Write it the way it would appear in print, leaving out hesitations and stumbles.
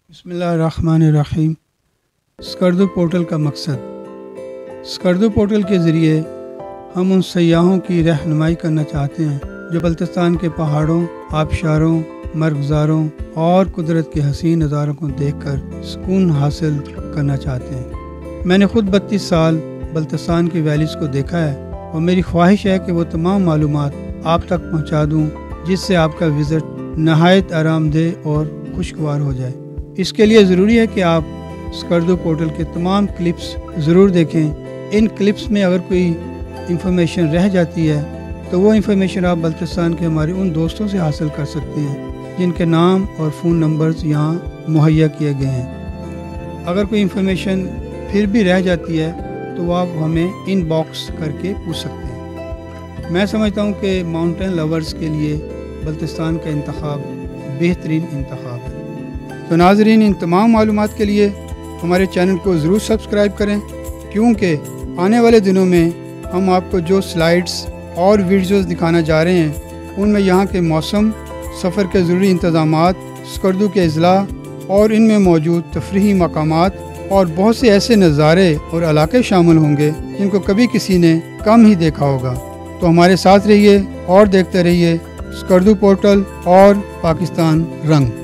बिस्मिल्लाहिर्रहमानिर्रहीम। स्कर्दू पोर्टल का मकसद, स्कर्दू पोर्टल के ज़रिए हम उन सयाहों की रहनुमाई करना चाहते हैं जो बल्तिस्तान के पहाड़ों, आबशारों, मरगज़ारों और कुदरत के हसीन नज़ारों को देखकर सुकून हासिल करना चाहते हैं। मैंने ख़ुद 32 साल बल्तिस्तान की वैलीज़ को देखा है और मेरी ख्वाहिश है कि वो तमाम मालूमात आप तक पहुँचा दूँ जिससे आपका विज़िट नहायत आरामदेह और खुशगवार हो जाए। इसके लिए ज़रूरी है कि आप स्कर्दू पोर्टल के तमाम क्लिप्स ज़रूर देखें। इन क्लिप्स में अगर कोई इंफॉर्मेशन रह जाती है तो वो इंफॉर्मेशन आप बल्तिस्तान के हमारे उन दोस्तों से हासिल कर सकते हैं जिनके नाम और फ़ोन नंबर्स यहाँ मुहैया किए गए हैं। अगर कोई इंफॉर्मेशन फिर भी रह जाती है तो वो आप हमें इनबॉक्स करके पूछ सकते हैं। मैं समझता हूँ कि माउंटेन लवर्स के लिए बल्तिस्तान का इंतखाब बेहतरीन इंतखाब है। तो नाज़रीन, इन तमाम मालूमात के लिए हमारे चैनल को ज़रूर सब्सक्राइब करें, क्योंकि आने वाले दिनों में हम आपको जो स्लाइड्स और वीडियोज़ दिखाना जा रहे हैं उनमें यहाँ के मौसम, सफ़र के ज़रूरी इंतज़ामात, स्कर्दू के अज़ला और इनमें मौजूद तफरीही मकामात और बहुत से ऐसे नज़ारे और इलाके शामिल होंगे जिनको कभी किसी ने कम ही देखा होगा। तो हमारे साथ रहिए और देखते रहिए स्कर्दू पोर्टल और पाकिस्तान रंग।